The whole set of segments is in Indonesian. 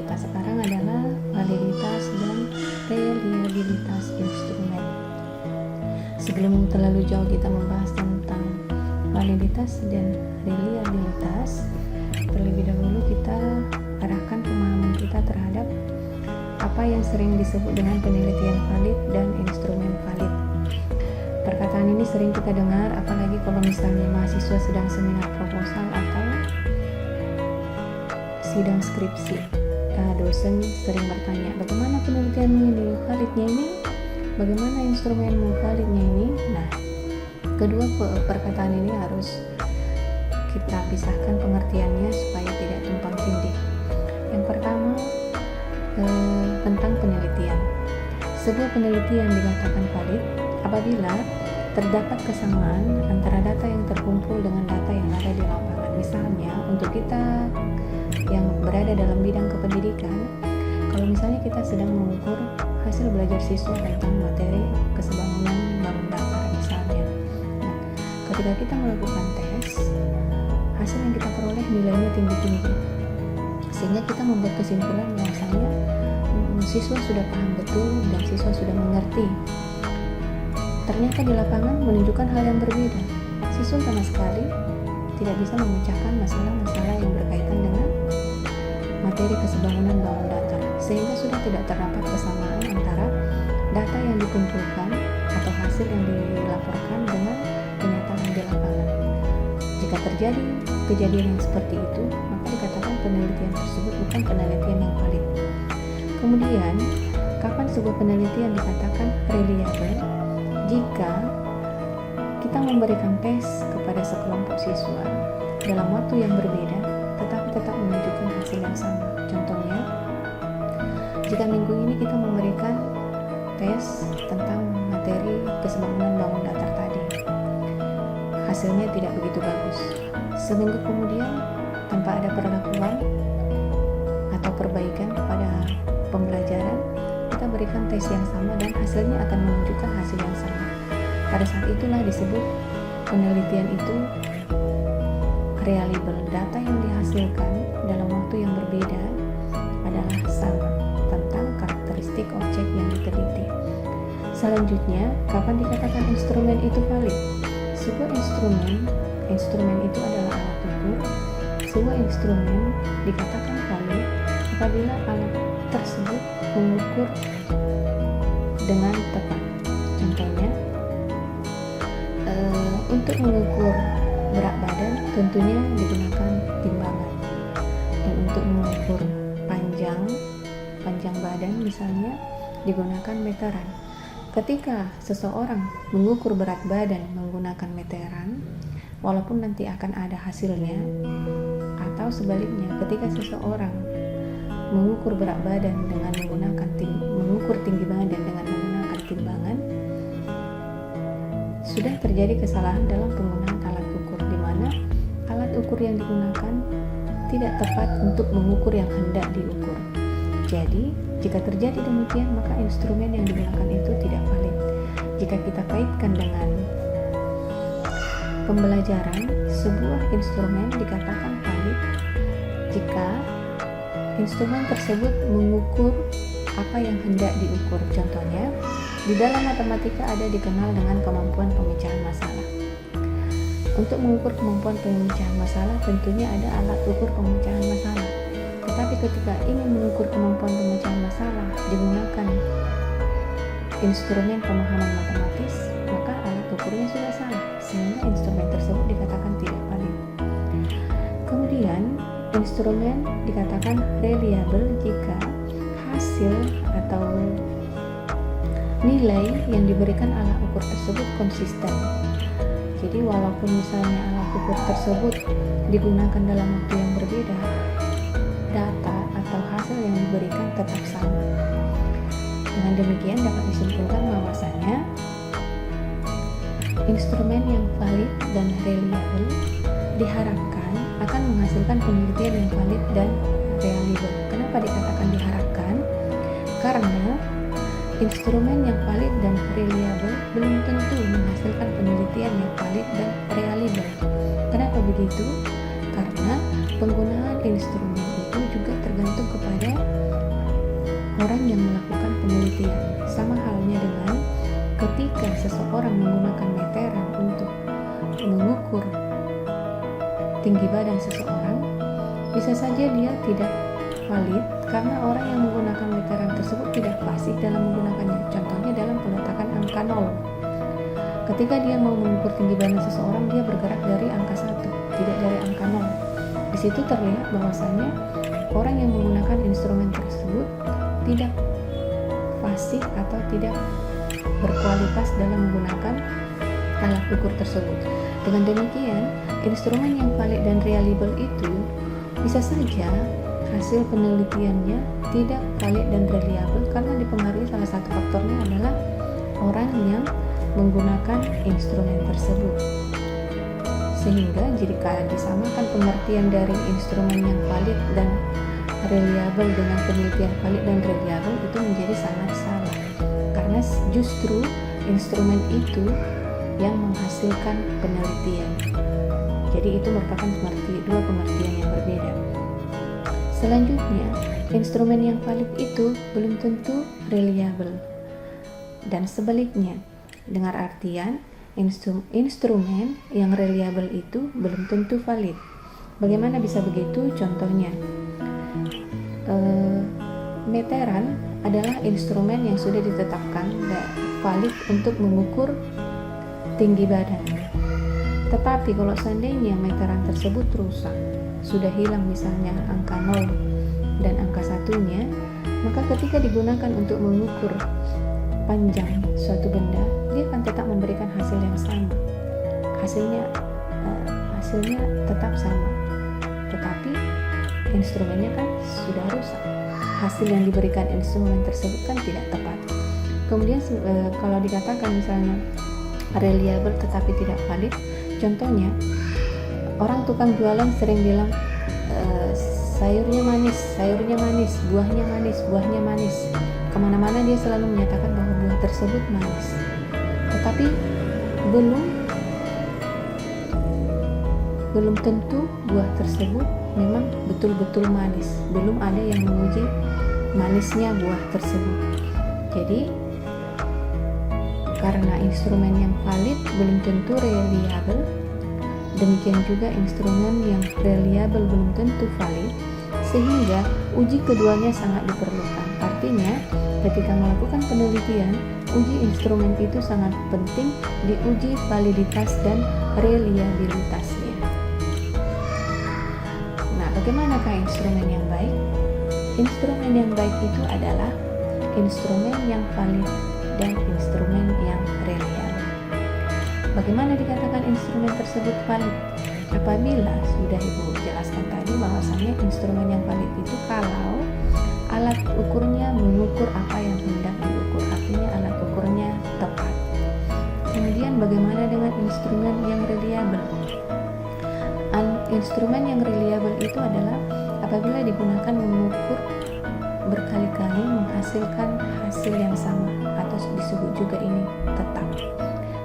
kita sekarang adalah validitas dan reliabilitas instrumen. Sebelum terlalu jauh kita membahas tentang validitas dan reliabilitas, terlebih dahulu kita arahkan pemahaman kita terhadap apa yang sering disebut dengan penelitian valid dan instrumen valid. Perkataan ini sering kita dengar, apalagi kalau misalnya mahasiswa sedang seminar proposal atau sidang skripsi. Dosen sering bertanya, bagaimana penelitianmu ini, validnya ini? Bagaimana instrumenmu, validnya ini? Nah, kedua perkataan ini harus kita pisahkan pengertiannya supaya tidak tumpang tindih. Yang pertama, tentang penelitian. Sebuah penelitian dikatakan valid apabila terdapat kesamaan antara data yang terkumpul dengan data yang ada di lapangan. Misalnya, untuk kita yang berada dalam bidang kependidikan, kalau misalnya kita sedang mengukur hasil belajar siswa tentang materi kesebangunan bangun datar misalnya. Nah, ketika kita melakukan tes, hasil yang kita peroleh nilainya tinggi-tinggi, sehingga kita membuat kesimpulan bahwasanya siswa sudah paham betul dan siswa sudah mengerti. Ternyata di lapangan menunjukkan hal yang berbeda. Siswa sama sekali tidak bisa memecahkan masalah-masalah yang berkaitan dengan materi kesebangunan bangun datar, sehingga sudah tidak terdapat kesamaan antara data yang dikumpulkan atau hasil yang dilaporkan dengan kenyataan di lapangan. Jika terjadi kejadian yang seperti itu, maka dikatakan penelitian tersebut bukan penelitian yang valid. Kemudian, kapan sebuah penelitian dikatakan reliable? Jika kita memberikan tes kepada sekelompok siswa dalam waktu yang berbeda, tetapi tetap menunjukkan hasil yang sama. Contohnya, jika minggu ini kita memberikan tes tentang materi kesebangunan bangun datar tadi, hasilnya tidak begitu bagus. Seminggu kemudian, tanpa ada perlakuan atau perbaikan kepada pembelajaran, kita berikan tes yang sama dan hasilnya akan menunjukkan hasil yang sama. Pada saat itulah disebut penelitian itu reliable. Data yang dihasilkan dalam waktu yang berbeda adalah sama tentang karakteristik objek yang diteliti. Selanjutnya, kapan dikatakan instrumen itu valid? Sebuah instrumen itu adalah alat ukur. Sebuah instrumen dikatakan valid apabila alat tersebut mengukur dengan tepat. Contohnya, untuk mengukur berat badan tentunya digunakan timbangan, dan untuk mengukur panjang badan misalnya digunakan meteran. Ketika seseorang mengukur berat badan menggunakan meteran, walaupun nanti akan ada hasilnya, atau sebaliknya, ketika seseorang mengukur berat badan dengan mengukur tinggi badan dengan menggunakan timbangan, sudah terjadi kesalahan dalam penggunaan alat ukur, di mana alat ukur yang digunakan tidak tepat untuk mengukur yang hendak diukur. Jadi, jika terjadi demikian, maka instrumen yang digunakan itu tidak valid. Jika kita kaitkan dengan pembelajaran, sebuah instrumen dikatakan valid jika instrumen tersebut mengukur apa yang hendak diukur. Contohnya, di dalam matematika ada dikenal dengan kemampuan pemecahan masalah. Untuk mengukur kemampuan pemecahan masalah, tentunya ada alat ukur pemecahan masalah. Tetapi ketika ingin mengukur kemampuan pemecahan masalah digunakan instrumen pemahaman matematis, maka alat ukurnya sudah salah, sehingga instrumen tersebut dikatakan tidak valid. Kemudian, instrumen dikatakan reliable jika hasil atau nilai yang diberikan alat ukur tersebut konsisten. Jadi walaupun misalnya alat ukur tersebut digunakan dalam waktu yang berbeda, data atau hasil yang diberikan tetap sama. Dengan demikian dapat disimpulkan bahwasanya instrumen yang valid dan reliable diharapkan akan menghasilkan penelitian yang valid dan reliable. Kenapa dikatakan diharapkan? Karena instrumen yang valid dan reliable belum tentu menghasilkan penelitian yang valid dan reliable. Kenapa begitu? Karena penggunaan instrumen itu juga tergantung tergantung kepada orang yang melakukan penelitian. Sama halnya dengan ketika seseorang menggunakan meteran untuk mengukur tinggi badan seseorang, bisa saja dia tidak valid karena orang yang menggunakan meteran tersebut tidak fasih dalam menggunakannya. Contohnya dalam peletakan angka 0. Ketika dia mau mengukur tinggi badan seseorang, dia bergerak dari angka 1, tidak dari angka 0. Di situ terlihat bahwasannya orang yang menggunakan instrumen tersebut tidak fasih atau tidak berkualitas dalam menggunakan alat ukur tersebut. Dengan demikian, instrumen yang valid dan reliable itu bisa saja hasil penelitiannya tidak valid dan reliable karena dipengaruhi salah satu faktornya adalah orang yang menggunakan instrumen tersebut. Sehingga jika disamakan pengertian dari instrumen yang valid dan reliable dengan penelitian valid dan reliable, itu menjadi sangat salah karena justru instrumen itu yang menghasilkan penelitian. Jadi itu merupakan dua pengertian yang berbeda. Selanjutnya, instrumen yang valid itu belum tentu reliable. Dan sebaliknya, dengan artian instrumen yang reliable itu belum tentu valid. Bagaimana bisa begitu? Contohnya, meteran adalah instrumen yang sudah ditetapkan valid untuk mengukur tinggi badan. Tetapi kalau seandainya meteran tersebut rusak, sudah hilang misalnya angka 0 dan angka 1-nya, maka ketika digunakan untuk mengukur panjang suatu benda, dia akan tetap memberikan hasil yang sama. Hasilnya tetap sama. Tetapi instrumennya kan sudah rusak. Hasil yang diberikan instrumen tersebut kan tidak tepat. Kemudian kalau dikatakan misalnya reliable tetapi tidak valid, contohnya orang tukang jualan sering bilang sayurnya manis, buahnya manis. Kemana-mana dia selalu menyatakan bahwa buah tersebut manis, tetapi belum tentu buah tersebut memang betul-betul manis. Belum ada yang menguji manisnya buah tersebut. Jadi karena instrumen yang valid belum tentu reliable, demikian juga instrumen yang reliable belum tentu valid, sehingga uji keduanya sangat diperlukan. Artinya, ketika melakukan penelitian, uji instrumen itu sangat penting diuji validitas dan reliabilitasnya. Nah, bagaimanakah instrumen yang baik? Instrumen yang baik itu adalah instrumen yang valid dan instrumen yang reliable. Bagaimana dikatakan instrumen tersebut valid? Apabila sudah Ibu jelaskan tadi bahwasanya instrumen yang valid itu kalau alat ukurnya mengukur apa yang hendak diukur, artinya alat ukurnya tepat. Kemudian bagaimana dengan instrumen yang reliable? Instrumen yang reliable itu adalah apabila digunakan mengukur berkali-kali menghasilkan hasil yang sama, atau disebut juga ini tetap.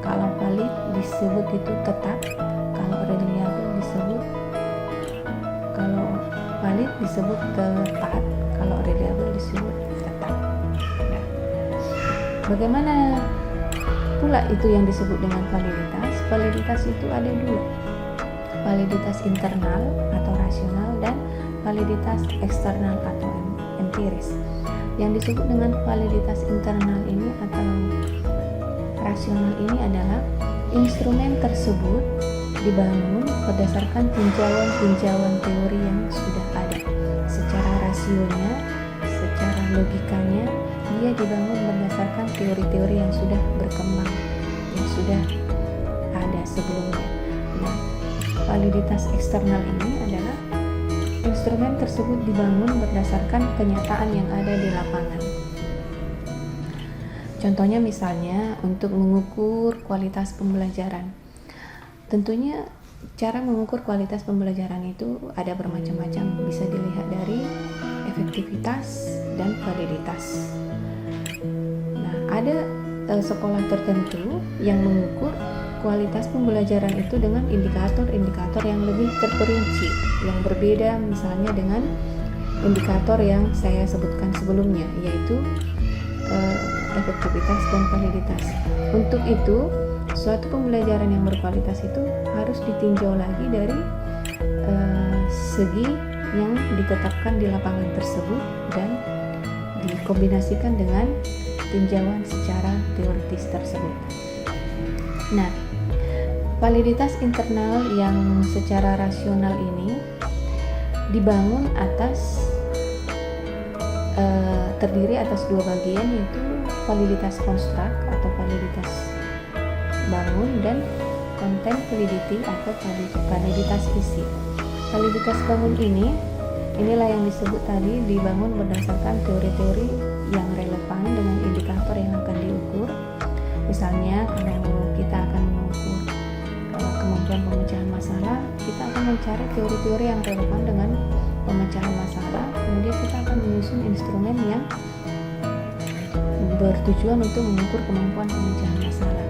Kalau valid disebut itu tetap, kalau reliable disebut, kalau valid disebut tepat, kalau reliable disebut tetap. Nah, bagaimana pula itu yang disebut dengan validitas? Validitas itu ada dua, validitas internal atau rasional dan validitas eksternal atau empiris. Yang disebut dengan validitas internal ini atau rasional ini adalah instrumen tersebut dibangun berdasarkan tinjauan teori yang sudah ada. Secara rasionya, secara logikanya, dia dibangun berdasarkan teori-teori yang sudah berkembang, yang sudah ada sebelumnya. Nah, validitas eksternal ini adalah instrumen tersebut dibangun berdasarkan kenyataan yang ada di lapangan. Contohnya misalnya untuk mengukur kualitas pembelajaran. Tentunya cara mengukur kualitas pembelajaran itu ada bermacam-macam, bisa dilihat dari efektivitas dan validitas. Nah, ada sekolah tertentu yang mengukur kualitas pembelajaran itu dengan indikator-indikator yang lebih terperinci, yang berbeda misalnya dengan indikator yang saya sebutkan sebelumnya, yaitu efektivitas dan validitas. Untuk itu, suatu pembelajaran yang berkualitas itu harus ditinjau lagi dari segi yang ditetapkan di lapangan tersebut dan dikombinasikan dengan tinjauan secara teoritis tersebut. Nah, validitas internal yang secara rasional ini dibangun terdiri atas dua bagian, yaitu validitas konstruk atau validitas bangun dan content validity atau validitas isi. Validitas bangun inilah yang disebut tadi dibangun berdasarkan teori-teori yang relevan dengan indikator yang akan diukur. Misalnya kalau kita akan mengukur kemampuan pemecahan masalah, kita akan mencari teori-teori yang relevan dengan pemecahan masalah, kemudian kita akan menyusun instrumen yang bertujuan untuk mengukur kemampuan pemecahan masalah.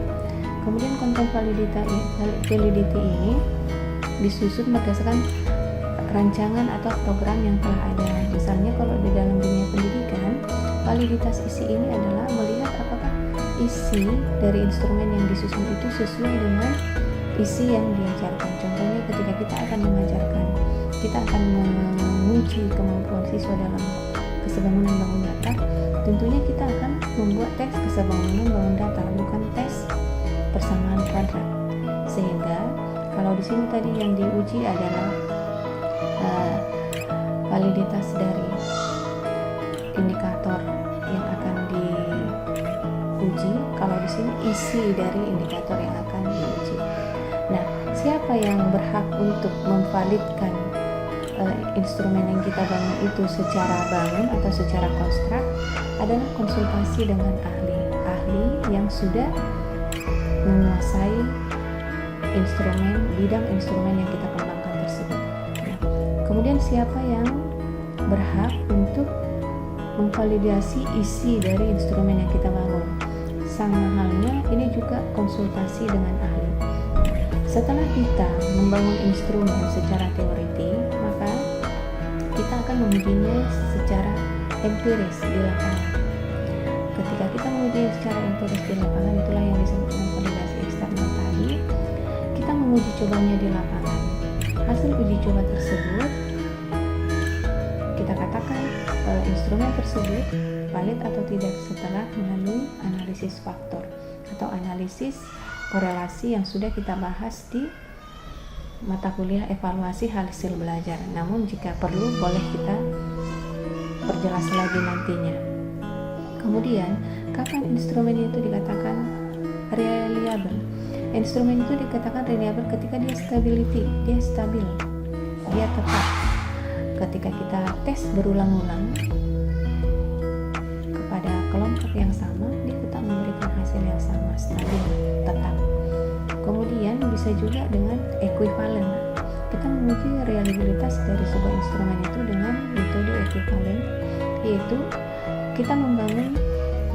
Kemudian content validity ini disusun berdasarkan rancangan atau program yang telah ada. Misalnya kalau di dalam dunia pendidikan, validitas isi ini adalah melihat apakah isi dari instrumen yang disusun itu sesuai dengan isi yang diajarkan. Contohnya ketika kita akan mengajarkan, kita akan menguji kemampuan siswa dalam kesebangunan bangun data, tentunya kita akan membuat tes kesebangunan bangun data, bukan tes persamaan kuadrat. Sehingga kalau di sini tadi yang diuji adalah validitas dari indikator yang akan diuji, kalau di sini isi dari indikator yang akan diuji. Nah, siapa yang berhak untuk memvalidkan instrumen yang kita bangun itu secara bangun atau secara konstruk adalah konsultasi dengan ahli yang sudah menguasai bidang instrumen yang kita kembangkan tersebut. Nah, kemudian siapa yang berhak untuk memvalidasi isi dari instrumen yang kita bangun? Sama halnya ini juga konsultasi dengan ahli. Setelah kita membangun instrumen secara teoritis, maka kita akan mengujinya secara empiris di lapangan. Ketika kita menguji secara empiris di lapangan, itulah yang disebut dengan validasi eksternal tadi. Kita menguji cobanya di lapangan. Hasil uji coba tersebut kita katakan instrumen tersebut valid atau tidak setelah melalui analisis faktor atau analisis korelasi yang sudah kita bahas di mata kuliah evaluasi hasil belajar. Namun jika perlu boleh kita perjelas lagi nantinya. Kemudian, kapan instrumen itu dikatakan reliable? Instrumen itu dikatakan reliable ketika dia stabil, dia tetap. Ketika kita tes berulang-ulang kepada kelompok yang sama, dia tetap memberikan hasil yang sama, stabil, tetap. Kemudian bisa juga dengan ekuivalen. Kita menguji reliabilitas dari sebuah instrumen itu dengan metode ekuivalen, yaitu kita membangun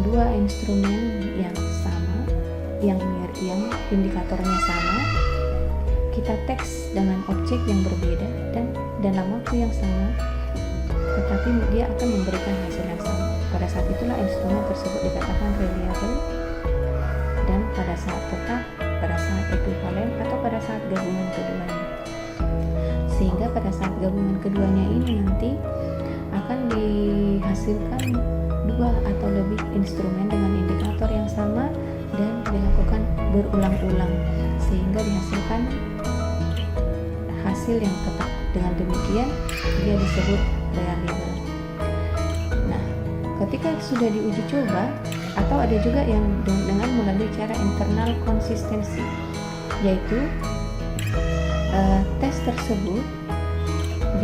dua instrumen yang sama, yang indikatornya sama, kita teks dengan objek yang berbeda dan dalam waktu yang sama, tetapi dia akan memberikan hasil yang sama. Pada saat itulah instrumen tersebut dikatakan reliable, dan pada saat tetap, pada saat ekuivalen, atau pada saat gabungan keduanya. Sehingga pada saat gabungan keduanya ini nanti akan dihasilkan dua atau lebih instrumen dengan indikator yang sama dan dilakukan berulang-ulang sehingga dihasilkan hasil yang tetap. Dengan demikian dia disebut reliable. Nah, ketika sudah diuji coba, atau ada juga yang dengan melalui cara internal konsistensi, yaitu tes tersebut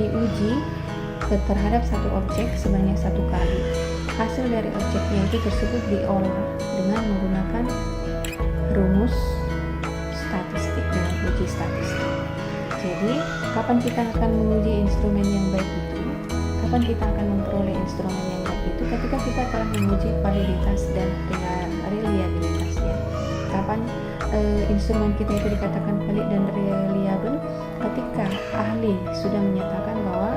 diuji terhadap satu objek sebanyak satu kali. Hasil dari objeknya itu tersebut diolah dengan menggunakan rumus statistik, dengan uji statistik. Jadi, kapan kita akan menguji instrumen yang baik itu? Kapan kita akan memperoleh instrumen yang baik itu? Ketika kita telah menguji validitas dan reliabilitasnya. Kapan instrumen kita itu dikatakan valid dan reliable? Ketika ahli sudah menyatakan bahwa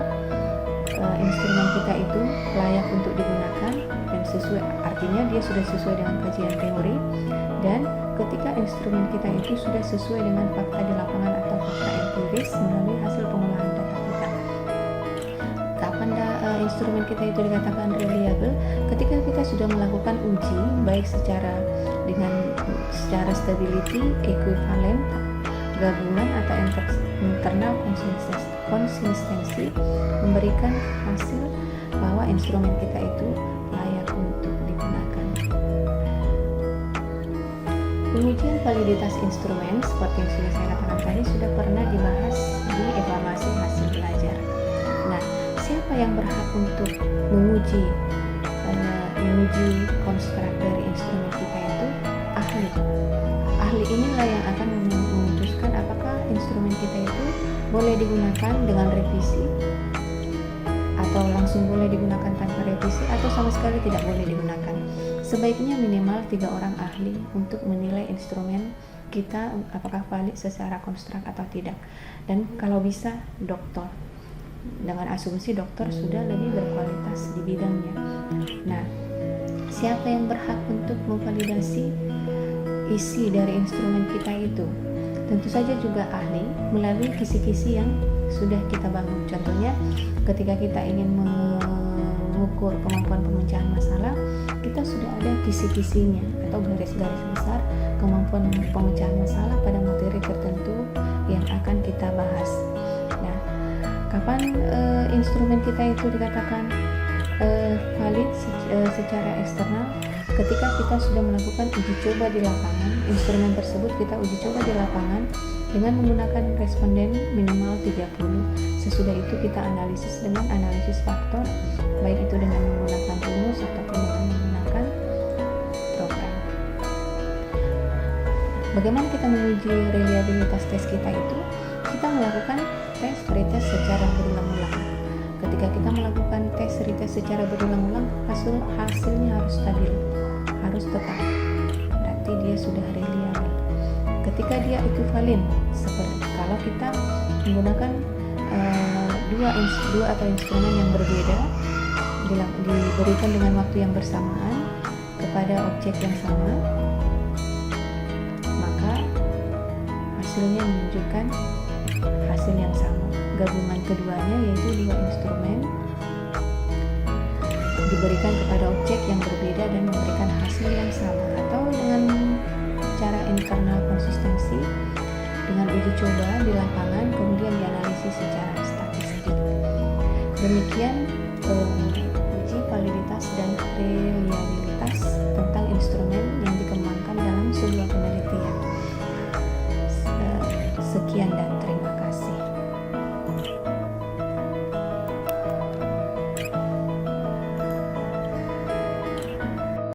instrumen kita itu layak untuk digunakan dan sesuai, artinya dia sudah sesuai dengan kajian teori, dan ketika instrumen kita itu sudah sesuai dengan fakta di lapangan atau fakta empiris melalui hasil pengolahan data kita. Kapan instrumen kita itu dikatakan reliable? Ketika kita sudah melakukan uji baik secara stability, equivalent, gabungan atau internal konsistensi, memberikan hasil bahwa instrumen kita itu layak untuk digunakan. Pengujian validitas instrumen seperti yang sudah saya katakan tadi sudah pernah dibahas di evaluasi hasil belajar. Nah, siapa yang berhak untuk menguji konstruk dari instrumen kita itu? Ahli. Ahli inilah yang akan memutuskan apakah instrumen kita itu boleh digunakan dengan revisi atau langsung boleh digunakan tanpa revisi atau sama sekali tidak boleh digunakan. Sebaiknya minimal 3 orang ahli untuk menilai instrumen kita apakah valid secara konstruk atau tidak, dan kalau bisa dokter, dengan asumsi dokter sudah lebih berkualitas di bidangnya. Nah, siapa yang berhak untuk memvalidasi isi dari instrumen kita itu? Tentu saja juga ahli melalui kisi-kisi yang sudah kita bangun. Contohnya ketika kita ingin mengukur kemampuan pemecahan masalah, kita sudah ada kisi-kisinya atau garis-garis besar kemampuan pemecahan masalah pada materi tertentu yang akan kita bahas. Nah, kapan instrumen kita itu dikatakan valid secara eksternal? Ketika kita sudah melakukan uji coba di lapangan, instrumen tersebut kita uji coba di lapangan dengan menggunakan responden minimal 30. Sesudah itu kita analisis dengan analisis faktor, baik itu dengan menggunakan rumus ataupun dengan menggunakan program. Bagaimana kita menguji reliabilitas tes kita itu? Kita melakukan tes retest secara berulang-ulang. Ketika kita melakukan tes retest secara berulang-ulang, hasilnya harus stabil, harus tetap, berarti dia sudah reliable. Ketika dia equivalent, seperti kalau kita menggunakan dua atau instrumen yang berbeda diberikan dengan waktu yang bersamaan kepada objek yang sama, maka hasilnya menunjukkan hasil yang sama. Gabungan keduanya yaitu 2 instrumen diberikan kepada objek yang berbeda dan memberikan hasil yang sama, atau dengan cara internal konsistensi dengan uji coba di lapangan kemudian dianalisis secara statistik. Demikian uji validitas dan reliabilitas tentang instrumen yang dikembangkan dalam sebuah penelitian. Sekian dan